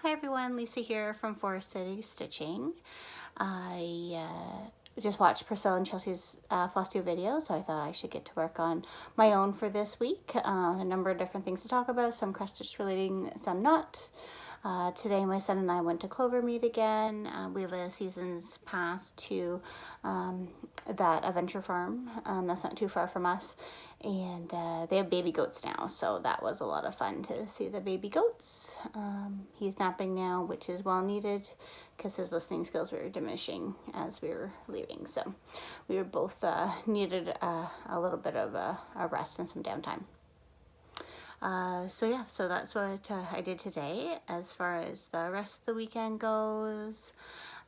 Hi everyone, Lisa here from Forest City Stitching. I just watched Priscilla and Chelsea's Flosstube video, so I thought I should get to work on my own for this week. A number of different things to talk about, some cross stitch relating, some not. Today my son and I went to Clovermead again. We have a season's pass to that adventure farm that's not too far from us, and they have baby goats now, so that was a lot of fun to see the baby goats. He's napping now, which is well needed because his listening skills were diminishing as we were leaving, so we were both needed a little bit of a rest and some downtime. So that's what I did today. As far as the rest of the weekend goes,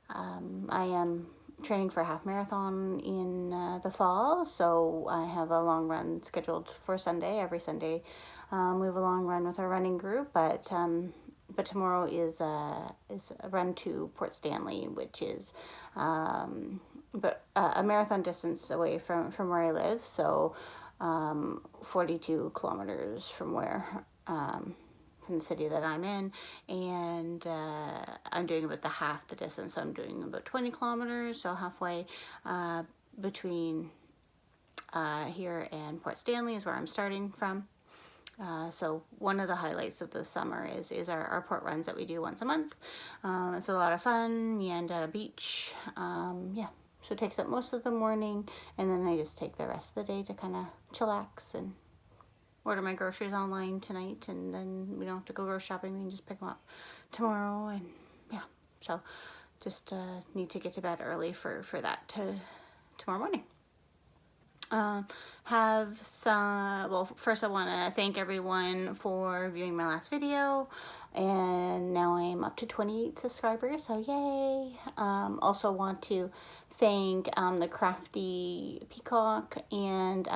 I am training for a half marathon in the fall, so I have a long run scheduled for Sunday. Every Sunday we have a long run with our running group, but tomorrow is a run to Port Stanley, which is a marathon distance away from where I live, so 42 kilometers from where from the city that I'm in, and I'm doing about half the distance, so I'm doing about 20 kilometers, so halfway between here and Port Stanley is where I'm starting from. So one of the highlights of the summer is our port runs that we do once a month. It's a lot of fun. You end at a beach. Yeah. So it takes up most of the morning, and then I just take the rest of the day to kind of chillax and order my groceries online tonight, and then we don't have to go grocery shopping. We can just pick them up tomorrow, and yeah. So just need to get to bed early for that tomorrow morning. First I want to thank everyone for viewing my last video, and now I'm up to 28 subscribers, so yay. Also want to thank the Crafty Peacock and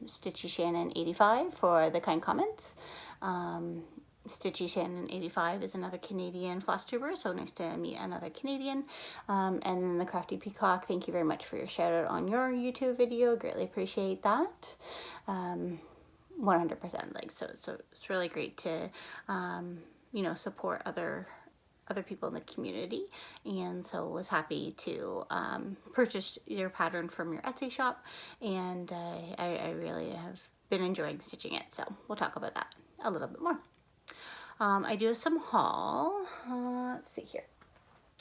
Stitchy Shannon 85 for the kind comments. Stitchy Shannon 85 is another Canadian Flosstuber, so nice to meet another Canadian. And then the Crafty Peacock, thank you very much for your shout out on your YouTube video. Greatly appreciate that. 100%. Like, so it's really great to support other people in the community, and so was happy to purchase your pattern from your Etsy shop, and I really have been enjoying stitching it, so we'll talk about that a little bit more. I do some haul. Let's see here.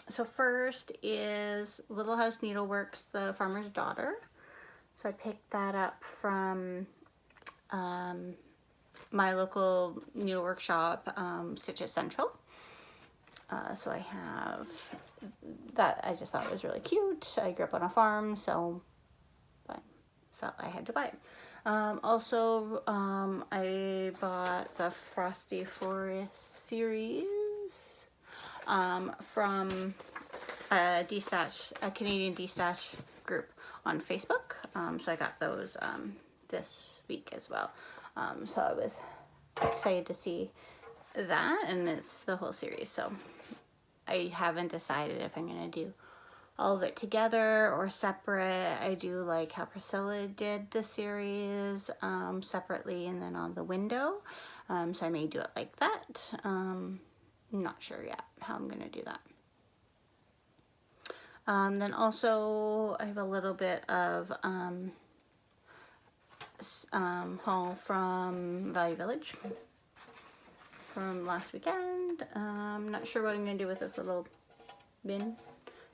So first is Little House Needleworks, the Farmer's Daughter. So I picked that up from my local needlework shop, Stitches Central. So I have that. I just thought it was really cute. I grew up on a farm, so I felt I had to buy it. Also, I bought the Frosty Forest series from a Canadian de-stash group on Facebook. So I got those this week as well. So I was excited to see that, and it's the whole series. So I haven't decided if I'm going to do all of it together or separate. I do like how Priscilla did the series separately and then on the window. So I may do it like that. I'm not sure yet how I'm going to do that. Then also I have a little bit of haul from Value Village from last weekend. I'm not sure what I'm going to do with this little bin,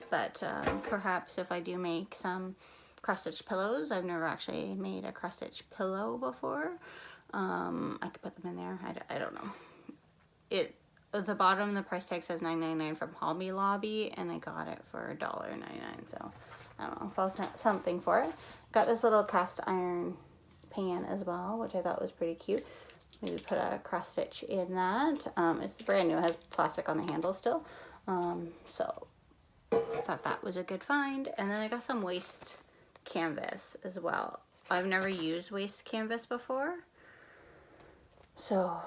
but perhaps if I do make some cross-stitch pillows. I've never actually made a cross-stitch pillow before. I could put them in there. I don't know. At the bottom, the price tag says $9.99 from Hobby Lobby, and I got it for $1.99, so I don't know if I'll set something for it. Got this little cast iron pan as well, which I thought was pretty cute. Maybe put a cross stitch in that. It's brand new, it has plastic on the handle still. So I thought that was a good find. And then I got some waist canvas as well. I've never used waist canvas before. So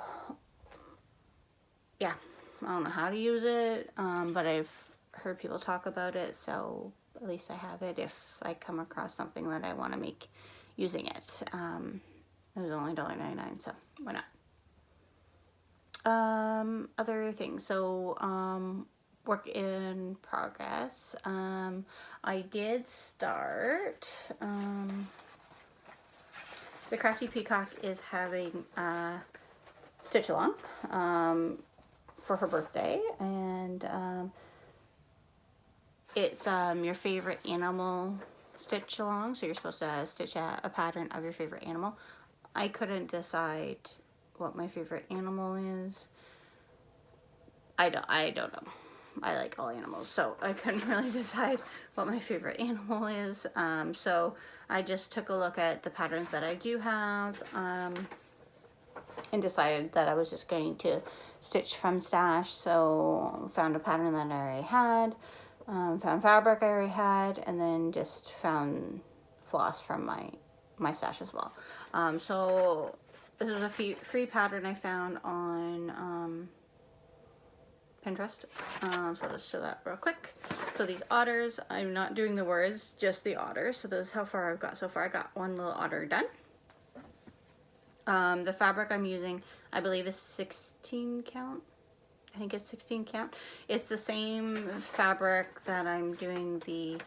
yeah, I don't know how to use it, but I've heard people talk about it, so at least I have it if I come across something that I want to make using it. It was only $1.99, so why not? Other things. So, work in progress. I did start, the Crafty Peacock is having a stitch along, for her birthday, and, it's, your favorite animal stitch along. So you're supposed to stitch a pattern of your favorite animal. I couldn't decide what my favorite animal is. I don't know. I like all animals, so I couldn't really decide what my favorite animal is. So I just took a look at the patterns that I do have, and decided that I was just going to stitch from stash. So found a pattern that I already had, found fabric I already had, and then just found floss from my stash as well. So this was a free pattern I found on Pinterest. So let's show that real quick. So these otters, I'm not doing the words, just the otters. So this is how far I've got so far. I got one little otter done. The fabric I'm using, I believe, is 16 count. I think it's 16 count. It's the same fabric that I'm doing the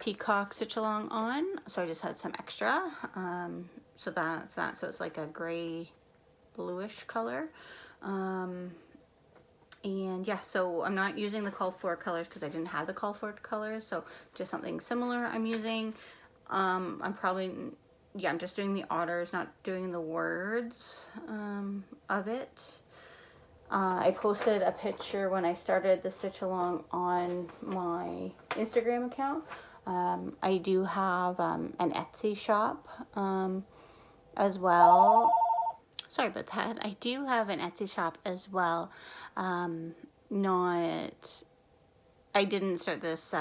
peacock stitch along on. So I just had some extra. So that's that. So it's like a gray bluish color. And yeah, so I'm not using the call for colors because I didn't have the call for colors. So just something similar I'm using. I'm probably, yeah, I'm just doing the otters, not doing the words of it. I posted a picture when I started the stitch along on my Instagram account. I do have an Etsy shop as well. Sorry about that. I do have an Etsy shop as well. I didn't start this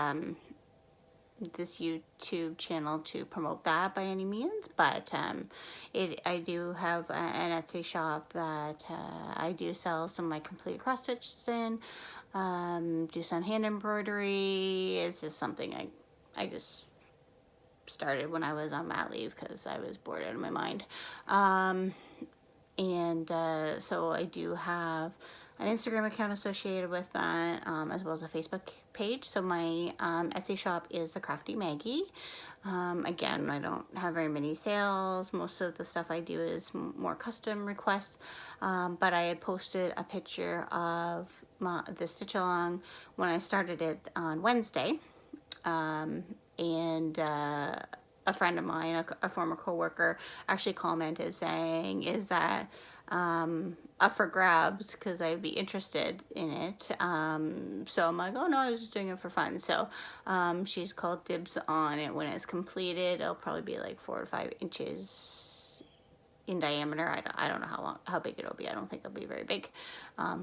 this YouTube channel to promote that by any means, but I do have an Etsy shop that I do sell some of my complete cross stitches in, do some hand embroidery. It's just something I just started when I was on mat leave because I was bored out of my mind. So I do have an Instagram account associated with that, as well as a Facebook page. So my Etsy shop is The Crafty Maggie. Again, I don't have very many sales. Most of the stuff I do is more custom requests. But I had posted a picture of the stitch along when I started it on Wednesday. A friend of mine, a former coworker, actually commented saying, "Is that up for grabs? Because I'd be interested in it." So I'm like, "Oh no, I was just doing it for fun." So she's called dibs on it when it's completed. It'll probably be like 4 to 5 inches in diameter. I don't know how big it'll be. I don't think it'll be very big.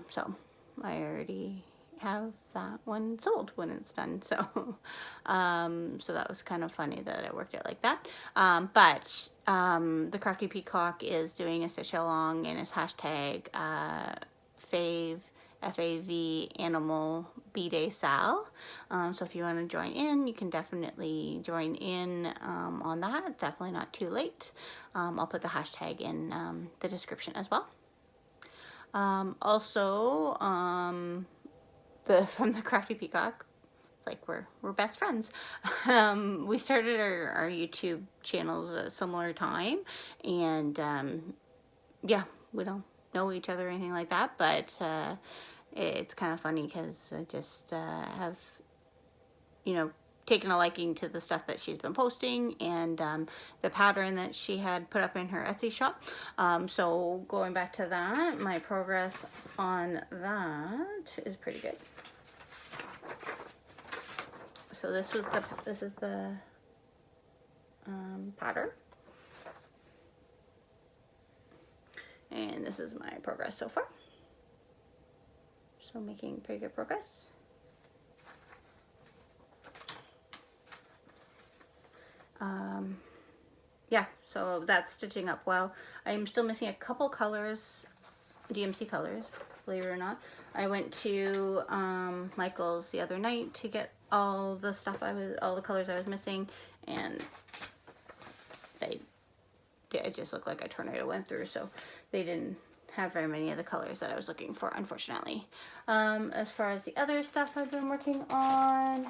So I already have that one sold when it's done. So so that was kind of funny that it worked out like that. But the Crafty Peacock is doing a stitch along, and it's hashtag fave FAV animal B-Day Sal. So if you want to join in, you can definitely join in on that. Definitely not too late. I'll put the hashtag in the description as well. Also, from the Crafty Peacock, it's like we're best friends. We started our YouTube channels at a similar time, and yeah, we don't know each other or anything like that, but it's kind of funny because I just have, taken a liking to the stuff that she's been posting, and the pattern that she had put up in her Etsy shop. So going back to that, my progress on that is pretty good. So this is the pattern, and this is my progress so far. So making pretty good progress. Yeah, so that's stitching up well. I'm still missing a couple colors, DMC colors, believe it or not. I went to Michael's the other night to get all the colors I was missing, and it just looked like a tornado went through, so they didn't have very many of the colors that I was looking for, unfortunately. As far as the other stuff I've been working on,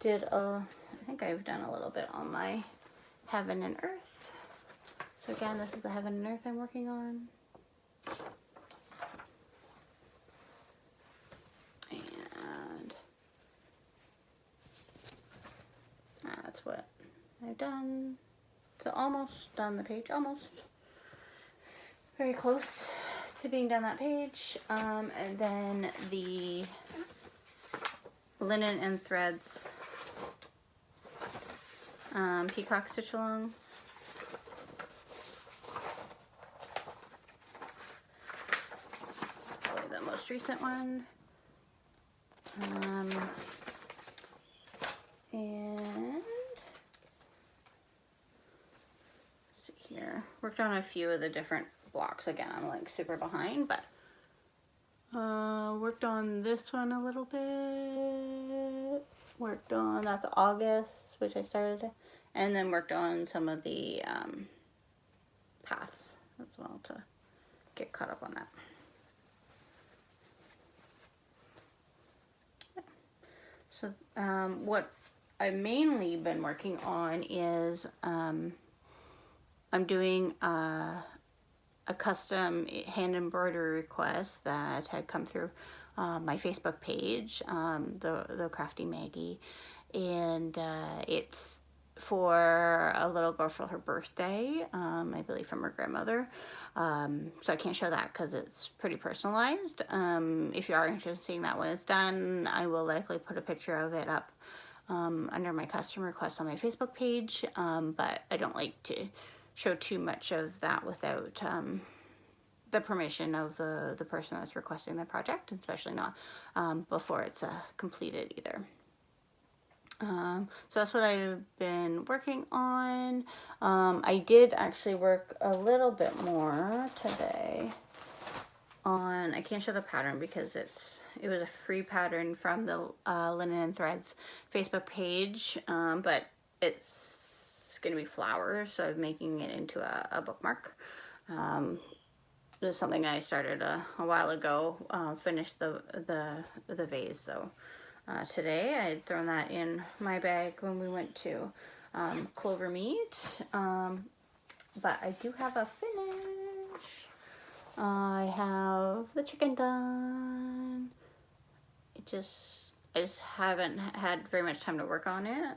I think I've done a little bit on my Heaven and Earth. So again, this is the Heaven and Earth I'm working on. And that's what I've done. So almost done the page, almost. Very close to being done that page. And then the linen and threads peacock stitch along. It's probably the most recent one. And let's see here. Worked on a few of the different blocks. Again, I'm like super behind, but worked on this one a little bit. Worked on, that's August, which I started, and then worked on some of the paths as well to get caught up on that. So what I've mainly been working on is I'm doing a custom hand embroidery request that had come through my Facebook page, the Crafty Maggie, and it's for a little girl for her birthday, I believe from her grandmother. So I can't show that because it's pretty personalized. If you are interested in seeing that when it's done, I will likely put a picture of it up under my custom request on my Facebook page, but I don't like to show too much of that without the permission of the person that's requesting the project, especially not before it's completed either. So that's what I've been working on. I did actually work a little bit more today on, I can't show the pattern because it was a free pattern from the Linen and Threads Facebook page, but it's going to be flowers, so I'm making it into a bookmark. This is something I started a while ago, finished the vase though. Today I had thrown that in my bag when we went to Clover Meat, but I do have a finish. I have the chicken done. I just haven't had very much time to work on it.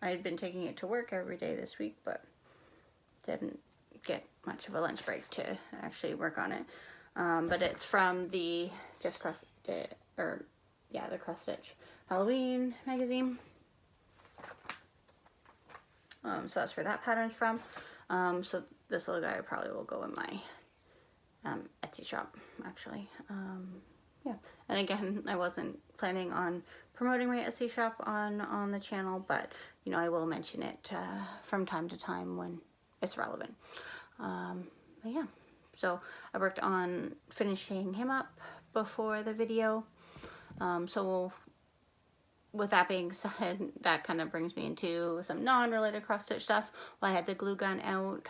I had been taking it to work every day this week, but didn't get much of a lunch break to actually work on it. But it's from the the Cross Stitch Halloween magazine. So that's where that pattern's from. So this little guy probably will go in my Etsy shop, actually. Yeah, and again, I wasn't planning on promoting my Etsy shop on the channel, but you know, I will mention it from time to time when it's relevant. But yeah, so I worked on finishing him up before the video. So with that being said, that kind of brings me into some non-related cross-stitch stuff. Well, I had the glue gun out.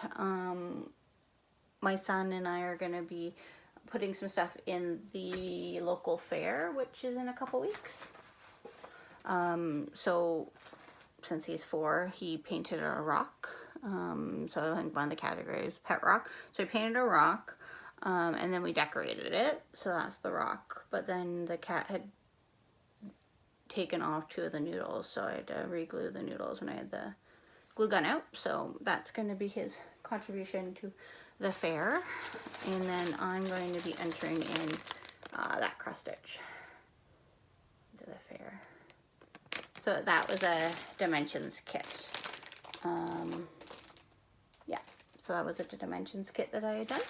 My son and I are going to be putting some stuff in the local fair, which is in a couple weeks. So since he's 4, he painted a rock. So I think one of the categories, pet rock. So he painted a rock, and then we decorated it. So that's the rock. But then the cat had taken off 2 of the noodles, so I had to re-glue the noodles when I had the glue gun out. So that's going to be his contribution to the fair. And then I'm going to be entering in that cross stitch into the fair. So that was a dimensions kit. Yeah, so that was a dimensions kit that I had done.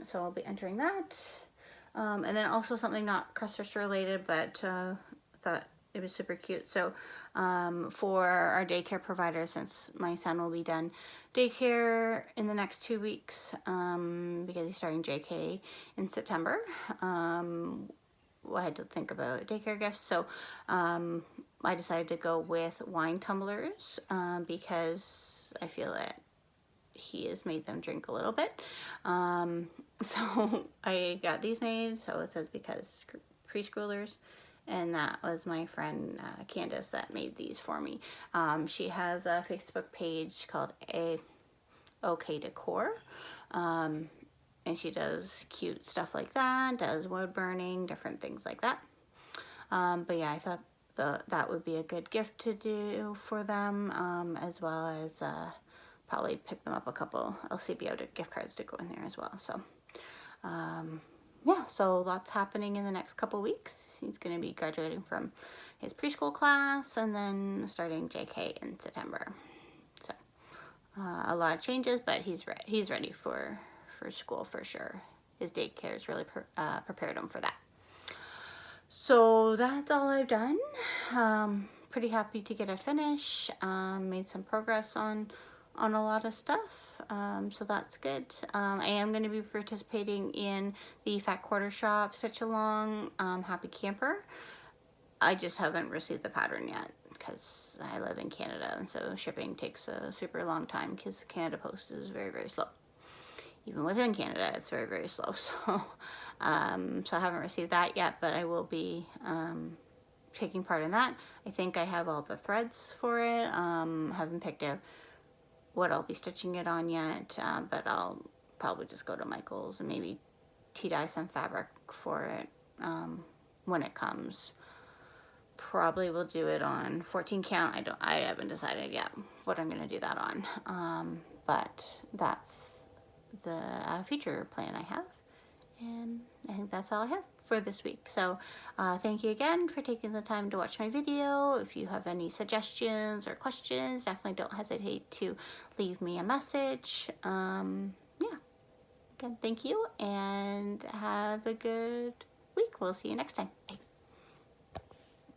So I'll be entering that. And then also something not cross stitch related, but thought it was super cute. So for our daycare provider, since my son will be done daycare in the next 2 weeks, because he's starting JK in September, I had to think about daycare gifts. So I decided to go with wine tumblers, because I feel that he has made them drink a little bit. So I got these made, so it says because preschoolers, and that was my friend Candace that made these for me. She has a Facebook page called OK Decor, and she does cute stuff like that, does wood burning, different things like that. But yeah, I thought that would be a good gift to do for them, as well as probably pick them up a couple LCBO gift cards to go in there as well. So yeah, so lots happening in the next couple weeks. He's going to be graduating from his preschool class and then starting JK in September. So a lot of changes, but he's ready for school for sure. His daycare's really prepared him for that. So that's all I've done. Pretty happy to get a finish. Made some progress on a lot of stuff. So that's good. I am going to be participating in the Fat Quarter Shop Stitch Along Happy Camper. I just haven't received the pattern yet because I live in Canada, and so shipping takes a super long time because Canada Post is very, very slow. Even within Canada, it's very, very slow. So, so I haven't received that yet, but I will be taking part in that. I think I have all the threads for it. Haven't picked out what I'll be stitching it on yet, but I'll probably just go to Michael's and maybe dye some fabric for it when it comes. Probably will do it on 14 count. I haven't decided yet what I'm gonna do that on. But that's the future plan I have, and I think that's all I have for this week. So thank you again for taking the time to watch my video. If you have any suggestions or questions, definitely don't hesitate to leave me a message. Yeah, again, thank you, and have a good week. We'll see you next time. Bye.